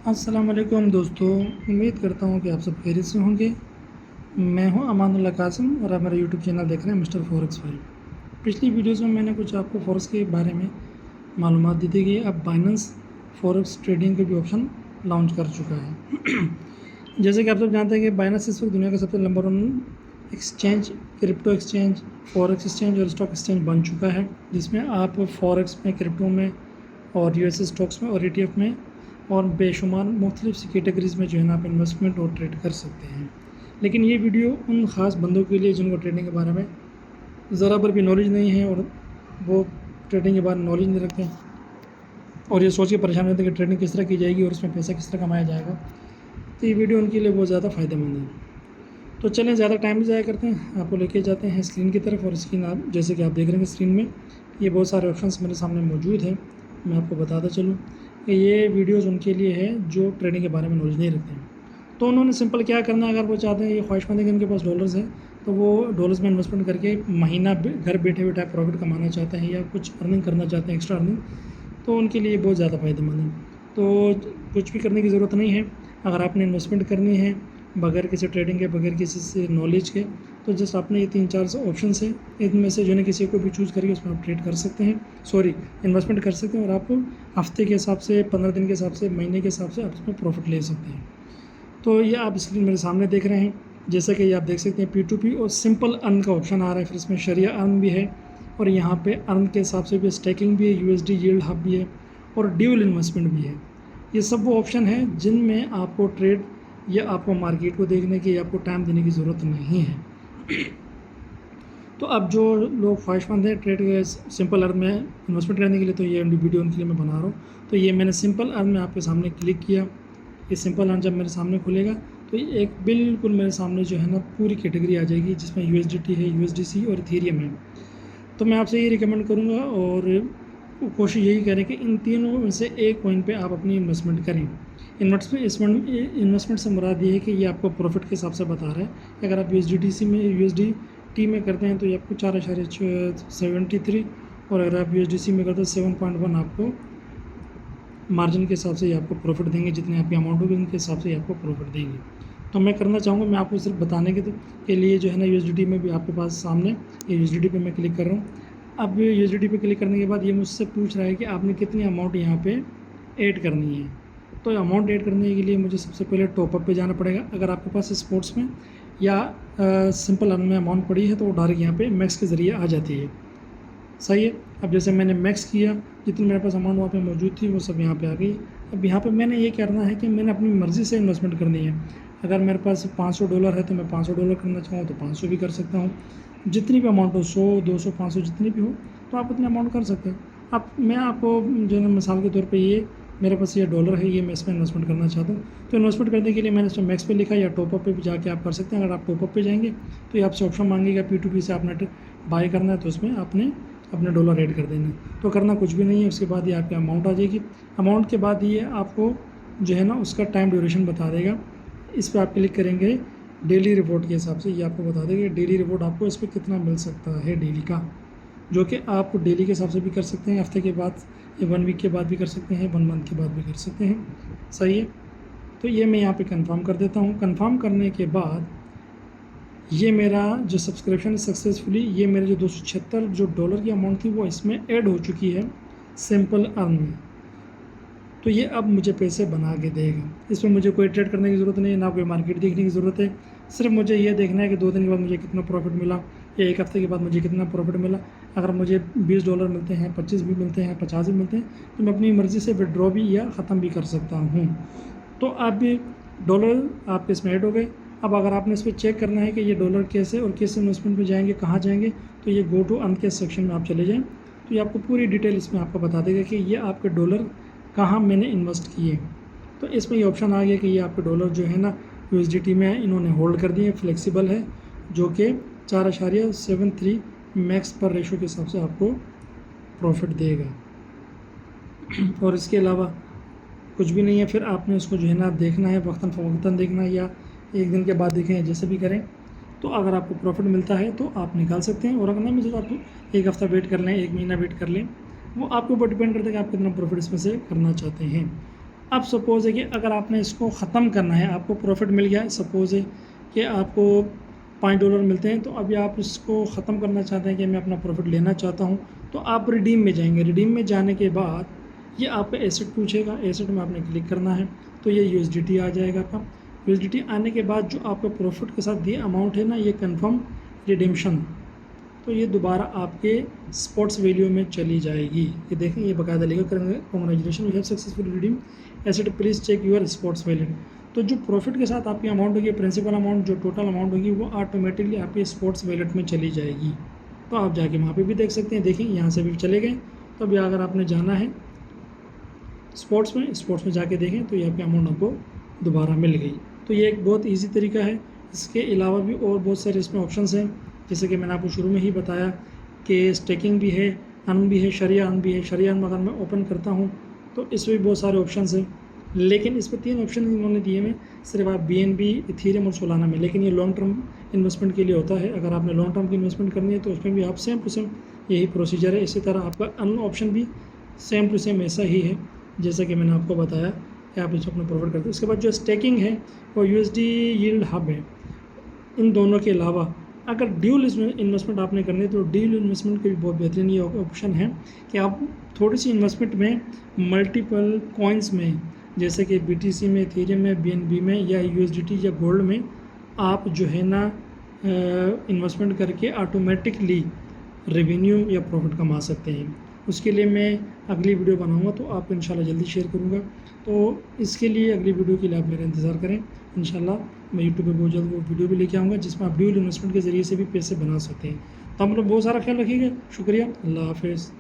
अस्सलाम वालेकुम दोस्तों, उम्मीद करता हूँ कि आप सब खैरियत से होंगे। मैं हूँ अमानुल्लाह कासिम और आप मेरा यूट्यूब चैनल देख रहे हैं मिस्टर फॉरेक्स भाई। पिछली वीडियोस में मैंने कुछ आपको फॉरेक्स के बारे में मालूमात दी थी कि अब बाइनेंस फॉरेक्स ट्रेडिंग का भी ऑप्शन लॉन्च कर चुका है। जैसे कि आप सब जानते हैं कि बाइनेंस इस वक्त दुनिया का सबसे number 1 exchange, crypto exchange, forex exchange और स्टॉक एक्सचेंज बन चुका है, जिसमें आप फॉरेक्स में, क्रिप्टो में और यूएस स्टॉक्स में और ETF में और बेशुमार मुख्तलिफ सी कैटेगरीज़ में जो है ना आप इन्वेस्टमेंट और ट्रेड कर सकते हैं। लेकिन ये वीडियो उन ख़ास बंदों के लिए जिनको ट्रेडिंग के बारे में ज़रा पर भी नॉलेज नहीं है और वो ट्रेडिंग के बारे में नॉलेज नहीं रखते हैं और ये सोच के परेशान रहते हैं कि ट्रेडिंग किस तरह की जाएगी और उसमें पैसा किस तरह कमाया जाएगा। तो ये वीडियो उनके लिए बहुत ज़्यादा फ़ायदेमंद है। तो चलें, ज़्यादा टाइम भी ज़ाया करते हैं, आपको लेके जाते हैं स्क्रीन की तरफ। और स्क्रीन आप जैसे कि आप देख रहे हैं स्क्रीन में ये बहुत सारे ऑप्शंस मेरे सामने मौजूद हैं। मैं आपको बताता चलूँ कि ये वीडियोज़ उनके लिए है जो ट्रेडिंग के बारे में नॉलेज नहीं रखते हैं। तो उन्होंने सिंपल क्या करना है, अगर वो चाहते हैं, ये ख्वाहिशमंद है कि उनके पास डॉलर्स हैं, तो वो डॉलर्स में इन्वेस्टमेंट करके महीना घर बैठे बैठे प्रॉफिट कमाना चाहते हैं या कुछ अर्निंग करना चाहते हैं, एक्स्ट्रा अर्निंग, तो उनके लिए बहुत ज़्यादा फ़ायदेमंद है। तो कुछ भी करने की ज़रूरत नहीं है। अगर आपने इन्वेस्टमेंट करनी है बगैर किसी ट्रेडिंग के, बगैर किसी से नॉलेज के, तो जस्ट आपने ये 3-4 ऑप्शन है, इनमें से जो है किसी को भी चूज़ करके उसमें आप ट्रेड कर सकते हैं, इन्वेस्टमेंट कर सकते हैं और आप हफ्ते के हिसाब से, 15 दिन के हिसाब से, महीने के हिसाब से आप उसमें प्रॉफिट ले सकते हैं। तो ये आप स्क्रीन मेरे सामने देख रहे हैं। जैसे कि ये आप देख सकते हैं P2P और सिंपल अर्न का ऑप्शन आ रहा है, फिर इसमें शरिया अर्न भी है और यहाँ पे अर्न के हिसाब से भी स्टैकिंग भी है, USD यील्ड हब भी है और ड्यूल इन्वेस्टमेंट भी है। ये सब वो ऑप्शन है जिनमें आपको ट्रेड या आपको मार्केट को देखने की या आपको टाइम देने की ज़रूरत नहीं है। तो अब जो लोग ख्वाहिशमंद हैं ट्रेड के सिंपल अर्न में इन्वेस्टमेंट करने के लिए, तो ये वीडियो उनके लिए मैं बना रहा हूँ। तो ये मैंने सिंपल अर्न में आपके सामने क्लिक किया। ये सिंपल अर्न जब मेरे सामने खुलेगा तो ये एक बिल्कुल मेरे सामने जो है ना पूरी कैटेगरी आ जाएगी, जिसमें USDT है, USDC और इथेरियम है। तो मैं आपसे ये रिकमेंड करूँगा और कोशिश यही करें कि इन तीनों में से एक कॉइन पे आप अपनी इन्वेस्टमेंट करें। इन्वेस्टमेंट से मुराद ये है कि ये आपको प्रॉफिट के हिसाब से बता रहा है कि अगर आप USDT में करते हैं तो ये आपको 4.73 और अगर आप USDC में करते हैं 7.1 आपको मार्जिन के हिसाब से ये आपको प्रॉफिट देंगे। जितने आपकी अमाउंट होगी उनके हिसाब से ये आपको प्रॉफिट देंगे। तो मैं करना चाहूँगा, मैं आपको सिर्फ बताने के लिए जो है ना USDT में भी आपके पास सामने ये USDT पे मैं क्लिक कर रहा हूँ। अब USDT पे क्लिक करने के बाद ये मुझसे पूछ रहा है कि आपने कितनी अमाउंट यहाँ पे ऐड करनी है। तो अमाउंट ऐड करने के लिए मुझे सबसे पहले टॉपअप पे जाना पड़ेगा। अगर आपके पास स्पोर्ट्स में या सिंपल अर्न में अमाउंट पड़ी है तो वो डायरेक्ट यहाँ पे मैक्स के ज़रिए आ जाती है। सही है। अब जैसे मैंने मैक्स किया, जितनी मेरे पास अमाउंट वहाँ पे मौजूद थी वो सब यहाँ पे आ गई। अब यहाँ पे मैंने ये करना है कि मैंने अपनी मर्ज़ी से इन्वेस्टमेंट करनी है। अगर मेरे पास $500 है तो मैं $500 करना चाहूँ तो 500 भी कर सकता हूँ। जितनी भी अमाउंट हो, 100, 200, 500 जितनी भी हो, तो आप उतनी अमाउंट कर सकते हैं। अब मैं आपको जो है मिसाल के तौर पे ये मेरे पास ये डॉलर है, ये मैं इसमें इन्वेस्टमेंट करना चाहता हूँ। तो इन्वेस्टमेंट करने के लिए मैंने इसमें मैक्स पे लिखा, या टॉपअप पे भी जाके आप कर सकते हैं। अगर आप टॉपअप पे जाएंगे तो ये आपसे ऑप्शन मांगेगा P2P से आपने बाय करना है, तो उसमें आपने अपने डॉलर ऐड कर देना है। तो करना कुछ भी नहीं है। उसके बाद ये आपकी अमाउंट आ जाएगी। अमाउंट के बाद ये आपको जो है ना उसका टाइम ड्यूरेशन बता देगा। इस पर आप क्लिक करेंगे डेली रिपोर्ट के हिसाब से, ये आपको बता देगा डेली रिपोर्ट आपको इस पर कितना मिल सकता है डेली का, जो कि आप डेली के हिसाब से भी कर सकते हैं, हफ्ते के बाद या 1 वीक के बाद भी कर सकते हैं, 1 मंथ के बाद भी कर सकते हैं। सही है। तो ये मैं यहाँ पे कंफर्म कर देता हूँ। कंफर्म करने के बाद ये मेरा जो सब्सक्रिप्शन है सक्सेसफुली, ये मेरे जो $276 जो डॉलर की अमाउंट थी वो इसमें ऐड हो चुकी है सिंपल अर्न में। तो ये अब मुझे पैसे बना के देगा। इसमें मुझे कोई ट्रेड करने की ज़रूरत नहीं है, ना कोई मार्केट देखने की ज़रूरत है। सिर्फ मुझे ये देखना है कि 2 दिन के बाद मुझे कितना प्रॉफिट मिला या 1 हफ्ते के बाद मुझे कितना प्रॉफिट मिला। अगर मुझे $20 मिलते हैं, 25 भी मिलते हैं, 50 भी मिलते हैं, तो मैं अपनी मर्ज़ी से विड्रॉ भी या ख़त्म भी कर सकता हूँ। तो अब डॉलर आपके इसमें ऐड हो गए। अब अगर आपने इस पर चेक करना है कि ये डॉलर कैसे और किस इन्वेस्टमेंट में जाएंगे, कहाँ जाएंगे, तो ये गो टू अर्न के सेक्शन में आप चले जाएँ। तो ये आपको पूरी डिटेल इसमें आपको बता देगा कि ये आपके डॉलर कहाँ मैंने इन्वेस्ट किए। तो इसमें ये ऑप्शन आ गया कि ये आपके डॉलर जो है ना USDT में इन्होंने होल्ड कर दिए, फ्लेक्सिबल है, जो कि 4.73 मैक्स पर रेशो के हिसाब से आपको प्रॉफिट देगा। और इसके अलावा कुछ भी नहीं है। फिर आपने उसको जो है ना देखना है, वक्तन फ़वक्तन देखना है या 1 दिन के बाद देखें, जैसे भी करें। तो अगर आपको प्रॉफिट मिलता है तो आप निकाल सकते हैं, और अगर नहीं मिलता तो आप 1 हफ़्ता वेट कर लें, 1 महीना वेट कर लें। वो आपके ऊपर डिपेंड करता है कि आप कितना प्रॉफिट इसमें से करना चाहते हैं। अब सपोज़ है कि अगर आपने इसको ख़त्म करना है, आपको प्रॉफिट मिल गया, सपोज़ है कि आपको $5 मिलते हैं, तो अभी आप इसको ख़त्म करना चाहते हैं कि मैं अपना प्रॉफिट लेना चाहता हूँ, तो आप रिडीम में जाएंगे। रिडीम में जाने के बाद ये आपका एसेट पूछेगा, एसेट में आपने क्लिक करना है, तो ये USDT आ जाएगा आपका। USDT आने के बाद जो आपका प्रॉफिट के साथ ये अमाउंट है ना, ये कन्फर्म रिडीम्शन, तो ये दोबारा आपके स्पॉट्स वैल्यू में चली जाएगी। ये देखें, ये बकायदा लिखा करेंगे, congratulation you have successful redeem asset, please check your spots value. तो जो प्रॉफिट के साथ आपकी अमाउंट होगी, प्रिंसिपल अमाउंट जो टोटल अमाउंट होगी, वो ऑटोमेटिकली आपके स्पॉट्स वैलेट में चली जाएगी। तो आप जाके वहाँ पे भी देख सकते हैं। देखें, यहाँ से भी चले गए। तो अभी अगर आपने जाना है स्पॉट्स में जाके देखें, तो ये आपकी अमाउंट आपको दोबारा मिल गई। तो ये एक बहुत ईजी तरीका है। इसके अलावा भी और बहुत सारे इसमें ऑप्शंस हैं, जैसे कि मैंने आपको शुरू में ही बताया कि स्टेकिंग भी है, अर्न भी है, शरिया अर्न भी है। शरिया अर्न अगर मैं ओपन करता हूँ तो इसमें भी बहुत सारे ऑप्शंस हैं, लेकिन इस पर 3 ऑप्शन इन्होंने दिए हैं सिर्फ आप BNB, इथेरियम और सोलाना में। लेकिन ये लॉन्ग टर्म इन्वेस्टमेंट के लिए होता है। अगर आपने लॉन्ग टर्म की इन्वेस्टमेंट करनी है तो उसमें भी आप सेम टू सेम यही प्रोसीजर है। इसी तरह आपका अर्न ऑप्शन भी सेम टू सेम ऐसा ही है जैसा कि मैंने आपको बताया कि आप इसमें अपना प्रॉफिट करते हैं। उसके बाद जो स्टेकिंग है वो USD यील्ड हब है। इन दोनों के अलावा अगर ड्यूल इन्वेस्टमेंट आपने करनी है तो ड्यूल इन्वेस्टमेंट के भी बहुत बेहतरीन ये ऑप्शन है कि आप थोड़ी सी इन्वेस्टमेंट में मल्टीपल कॉइन्स में, जैसे कि BTC में, इथेरियम में, BNB में या USDT या गोल्ड में आप जो है ना इन्वेस्टमेंट करके ऑटोमेटिकली रेवेन्यू या प्रॉफिट कमा सकते हैं। उसके लिए मैं अगली वीडियो बनाऊंगा, तो आपको इंशाल्लाह जल्दी शेयर करूंगा। तो इसके लिए अगली वीडियो के लिए आप मेरा इंतज़ार करें। इंशाल्लाह मैं यूट्यूब पे बहुत जल्द वो वीडियो भी लेके आऊँगा जिसमें आप ड्यूल इन्वेस्टमेंट के ज़रिए से भी पैसे बना सकते हैं। तो हम लोग बहुत सारा ख्याल रखिएगा। शुक्रिया, अल्लाह हाफ़िज़।